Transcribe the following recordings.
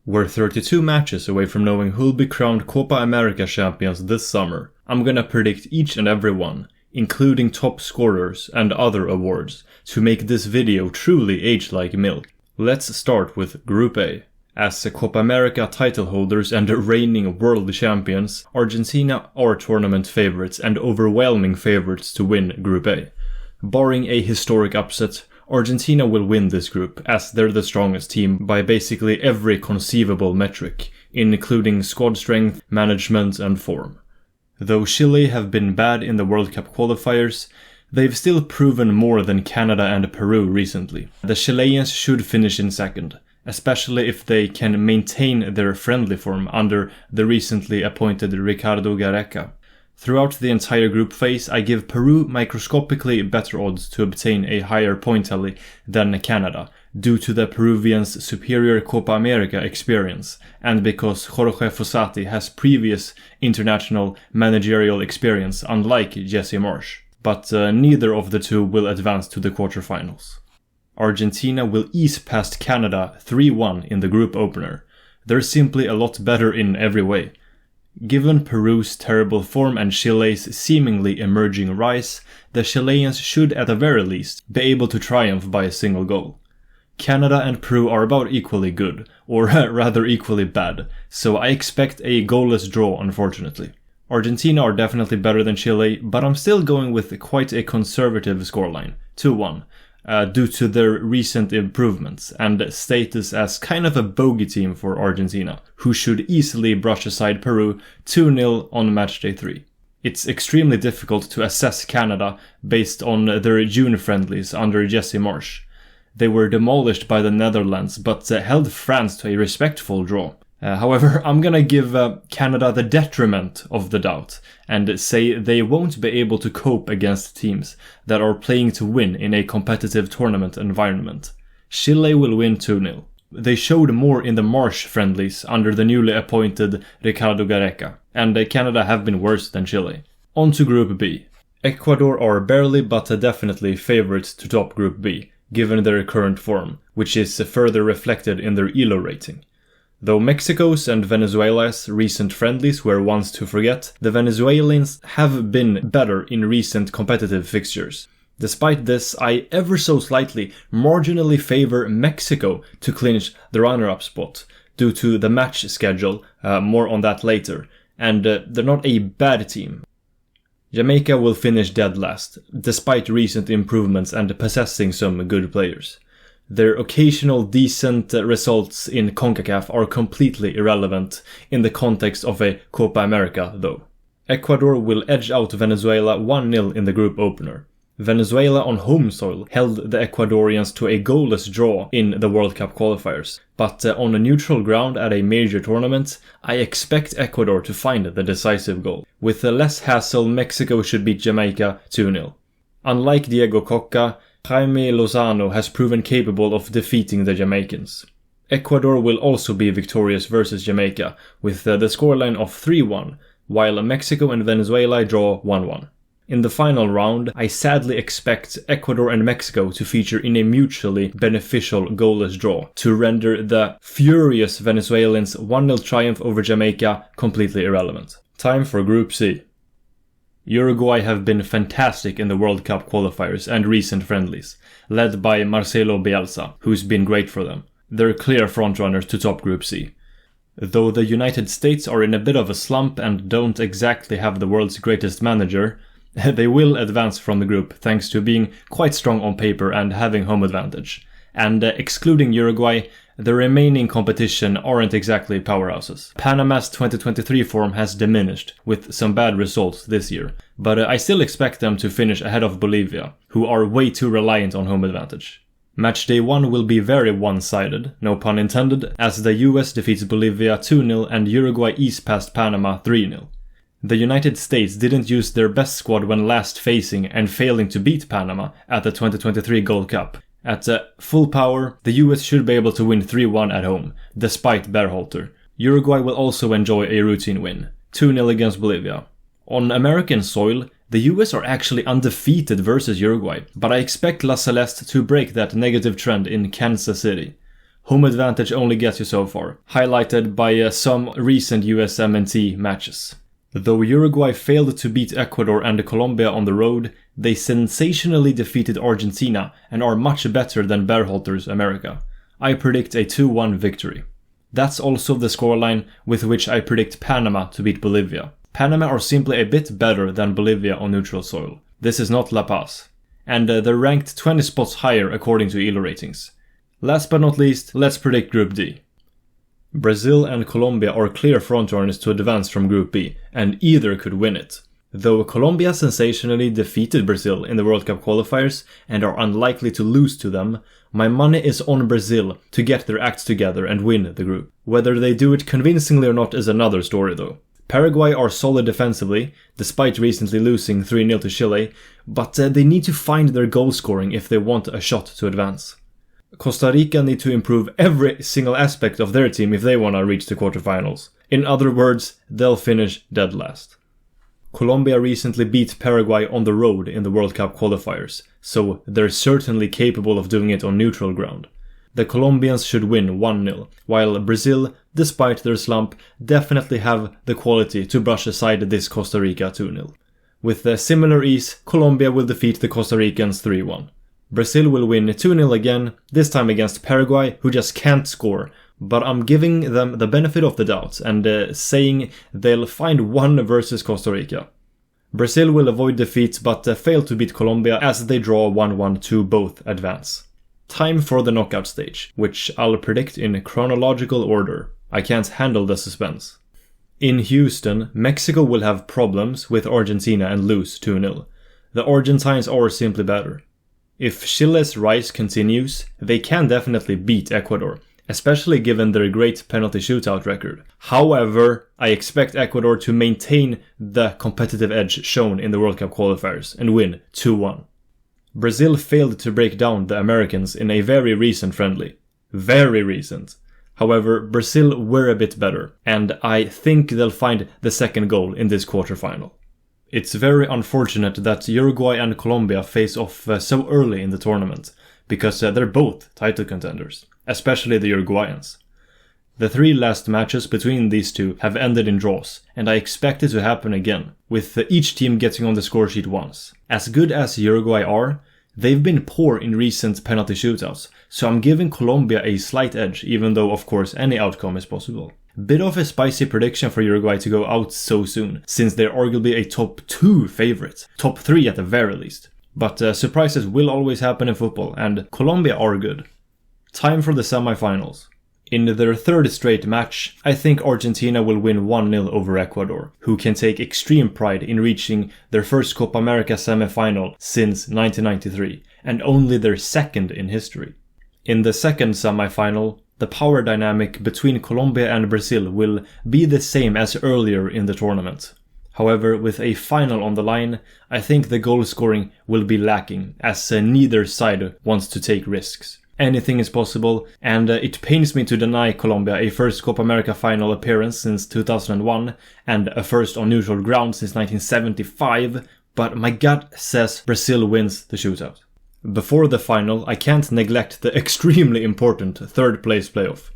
We're 32 matches away from knowing who'll be crowned Copa America champions this summer. I'm gonna predict each and every one, including top scorers and other awards, to make this video truly age like milk. Let's start with Group A. As Copa America title holders and reigning world champions, Argentina are tournament favorites and overwhelming favorites to win Group A. Barring a historic upset, Argentina will win this group as they're the strongest team by basically every conceivable metric, including squad strength, management and form. Though Chile have been bad in the World Cup qualifiers, they've still proven more than Canada and Peru recently. The Chileans should finish in second, especially if they can maintain their friendly form under the recently appointed Ricardo Gareca. Throughout the entire group phase, I give Peru microscopically better odds to obtain a higher point tally than Canada, due to the Peruvians' superior Copa America experience, and because Jorge Fossati has previous international managerial experience unlike Jesse Marsch. But neither of the two will advance to the quarterfinals. Argentina will ease past Canada 3-1 in the group opener. They're simply a lot better in every way. Given Peru's terrible form and Chile's seemingly emerging rise, the Chileans should at the very least be able to triumph by a single goal. Canada and Peru are about equally good, or rather equally bad, so I expect a goalless draw unfortunately. Argentina are definitely better than Chile, but I'm still going with quite a conservative scoreline, 2-1. Due to their recent improvements and status as kind of a bogey team for Argentina, who should easily brush aside Peru 2-0 on matchday 3. It's extremely difficult to assess Canada based on their June friendlies under Jesse Marsch. They were demolished by the Netherlands but held France to a respectful draw. However, I'm gonna give Canada the detriment of the doubt and say they won't be able to cope against teams that are playing to win in a competitive tournament environment. Chile will win 2-0. They showed more in the Marsch friendlies under the newly appointed Ricardo Gareca, and Canada have been worse than Chile. On to Group B. Ecuador are barely but definitely favorites to top Group B, given their current form, which is further reflected in their ELO rating. Though Mexico's and Venezuela's recent friendlies were ones to forget, the Venezuelans have been better in recent competitive fixtures. Despite this, I ever so slightly marginally favor Mexico to clinch the runner-up spot, due to the match schedule, more on that later, and they're not a bad team. Jamaica will finish dead last, despite recent improvements and possessing some good players. Their occasional decent results in CONCACAF are completely irrelevant in the context of a Copa America, though. Ecuador will edge out Venezuela 1-0 in the group opener. Venezuela on home soil held the Ecuadorians to a goalless draw in the World Cup qualifiers, but on a neutral ground at a major tournament, I expect Ecuador to find the decisive goal. With less hassle, Mexico should beat Jamaica 2-0. Unlike Diego Coca, Jaime Lozano has proven capable of defeating the Jamaicans. Ecuador will also be victorious versus Jamaica, with the scoreline of 3-1, while Mexico and Venezuela draw 1-1. In the final round, I sadly expect Ecuador and Mexico to feature in a mutually beneficial goalless draw, to render the furious Venezuelans' 1-0 triumph over Jamaica completely irrelevant. Time for Group C. Uruguay have been fantastic in the World Cup qualifiers and recent friendlies, led by Marcelo Bielsa, who's been great for them. They're clear frontrunners to top Group C. Though the United States are in a bit of a slump and don't exactly have the world's greatest manager, they will advance from the group thanks to being quite strong on paper and having home advantage. And excluding Uruguay, the remaining competition aren't exactly powerhouses. Panama's 2023 form has diminished, with some bad results this year, but I still expect them to finish ahead of Bolivia, who are way too reliant on home advantage. Matchday 1 will be very one-sided, no pun intended, as the US defeats Bolivia 2-0 and Uruguay ease past Panama 3-0. The United States didn't use their best squad when last facing and failing to beat Panama at the 2023 Gold Cup. At full power, the US should be able to win 3-1 at home, despite Berhalter. Uruguay will also enjoy a routine win, 2-0 against Bolivia. On American soil, the US are actually undefeated versus Uruguay, but I expect La Celeste to break that negative trend in Kansas City. Home advantage only gets you so far, highlighted by some recent USMNT matches. Though Uruguay failed to beat Ecuador and Colombia on the road, they sensationally defeated Argentina and are much better than Berhalter's America. I predict a 2-1 victory. That's also the scoreline with which I predict Panama to beat Bolivia. Panama are simply a bit better than Bolivia on neutral soil. This is not La Paz. And they're ranked 20 spots higher according to ELO ratings. Last but not least, let's predict Group D. Brazil and Colombia are clear frontrunners to advance from Group B, and either could win it. Though Colombia sensationally defeated Brazil in the World Cup qualifiers and are unlikely to lose to them, my money is on Brazil to get their act together and win the group. Whether they do it convincingly or not is another story though. Paraguay are solid defensively, despite recently losing 3-0 to Chile, but they need to find their goal scoring if they want a shot to advance. Costa Rica need to improve every single aspect of their team if they want to reach the quarterfinals. In other words, they'll finish dead last. Colombia recently beat Paraguay on the road in the World Cup qualifiers, so they're certainly capable of doing it on neutral ground. The Colombians should win 1-0, while Brazil, despite their slump, definitely have the quality to brush aside this Costa Rica 2-0. With similar ease, Colombia will defeat the Costa Ricans 3-1. Brazil will win 2-0 again, this time against Paraguay, who just can't score, but I'm giving them the benefit of the doubt and saying they'll find one versus Costa Rica. Brazil will avoid defeat but fail to beat Colombia as they draw 1-1 to both advance. Time for the knockout stage, which I'll predict in chronological order. I can't handle the suspense. In Houston, Mexico will have problems with Argentina and lose 2-0. The Argentines are simply better. If Chile's rise continues, they can definitely beat Ecuador, especially given their great penalty shootout record. However, I expect Ecuador to maintain the competitive edge shown in the World Cup qualifiers and win 2-1. Brazil failed to break down the Americans in a very recent friendly. Very recent. However, Brazil were a bit better, and I think they'll find the second goal in this quarterfinal. It's very unfortunate that Uruguay and Colombia face off so early in the tournament, because they're both title contenders, especially the Uruguayans. The 3 last matches between these two have ended in draws, and I expect it to happen again, with each team getting on the scoresheet once. As good as Uruguay are, they've been poor in recent penalty shootouts, so I'm giving Colombia a slight edge, even though of course any outcome is possible. Bit of a spicy prediction for Uruguay to go out so soon, since they're arguably a top 2 favorite, top 3 at the very least. But surprises will always happen in football, and Colombia are good. Time for the semi-finals. In their 3rd straight match, I think Argentina will win 1-0 over Ecuador, who can take extreme pride in reaching their first Copa America semi-final since 1993, and only their 2nd in history. In the 2nd semi-final, the power dynamic between Colombia and Brazil will be the same as earlier in the tournament. However, with a final on the line, I think the goal scoring will be lacking, as neither side wants to take risks. Anything is possible, and it pains me to deny Colombia a first Copa America final appearance since 2001 and a first on neutral ground since 1975, but my gut says Brazil wins the shootout. Before the final, I can't neglect the extremely important 3rd place playoff.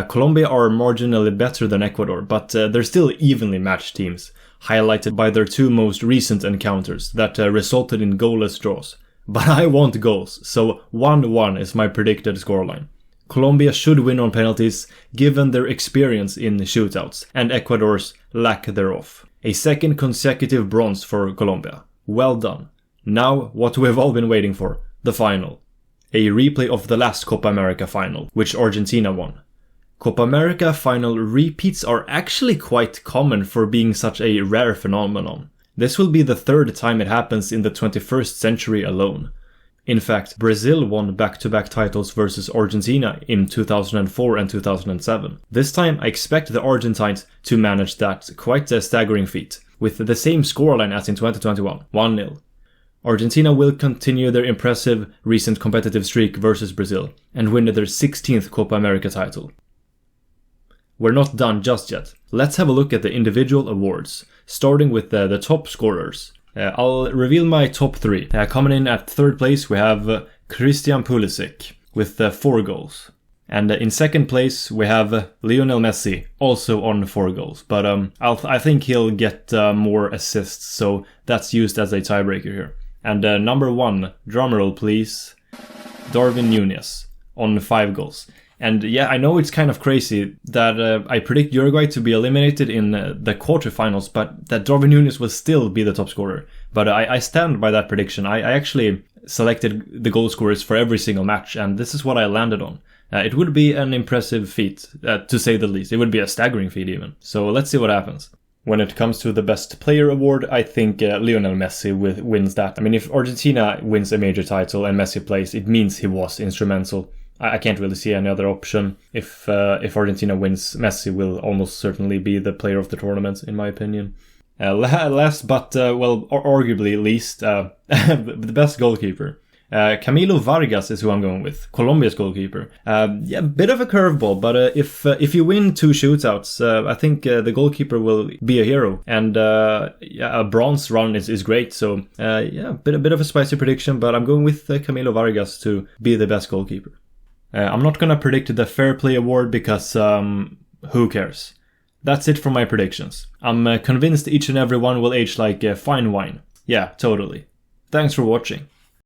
Colombia are marginally better than Ecuador, but they're still evenly matched teams, highlighted by their 2 most recent encounters that resulted in goalless draws. But I want goals, so 1-1 is my predicted scoreline. Colombia should win on penalties, given their experience in shootouts, and Ecuador's lack thereof. A 2nd consecutive bronze for Colombia. Well done. Now, what we've all been waiting for. The final. A replay of the last Copa America final, which Argentina won. Copa America final repeats are actually quite common for being such a rare phenomenon. This will be the 3rd time it happens in the 21st century alone. In fact, Brazil won back-to-back titles versus Argentina in 2004 and 2007. This time I expect the Argentines to manage that quite a staggering feat, with the same scoreline as in 2021, 1-0. Argentina will continue their impressive recent competitive streak versus Brazil and win their 16th Copa America title. We're not done just yet. Let's have a look at the individual awards, starting with the top scorers. I'll reveal my top 3. Coming in at 3rd place we have Christian Pulisic with 4 goals. And in second place, we have Lionel Messi, also on 4 goals. But I think he'll get more assists, so that's used as a tiebreaker here. And number 1, drumroll please, Darwin Núñez on 5 goals. And yeah, I know it's kind of crazy that I predict Uruguay to be eliminated in the quarterfinals, but that Darwin Núñez will still be the top scorer. But I stand by that prediction. I actually selected the goal scorers for every single match, and this is what I landed on. It would be an impressive feat, to say the least. It would be a staggering feat even. So let's see what happens. When it comes to the best player award, I think Lionel Messi wins that. I mean, if Argentina wins a major title and Messi plays, it means he was instrumental. I can't really see any other option. If Argentina wins, Messi will almost certainly be the player of the tournament, in my opinion. Last but, arguably least, the best goalkeeper. Camilo Vargas is who I'm going with, Colombia's goalkeeper. Yeah, bit of a curveball, but if you win 2 shootouts, I think the goalkeeper will be a hero. And a bronze run is great. So yeah, bit of a spicy prediction, but I'm going with Camilo Vargas to be the best goalkeeper. I'm not gonna predict the Fair Play Award because who cares? That's it for my predictions. I'm convinced each and every one will age like fine wine. Yeah, totally. Thanks for watching.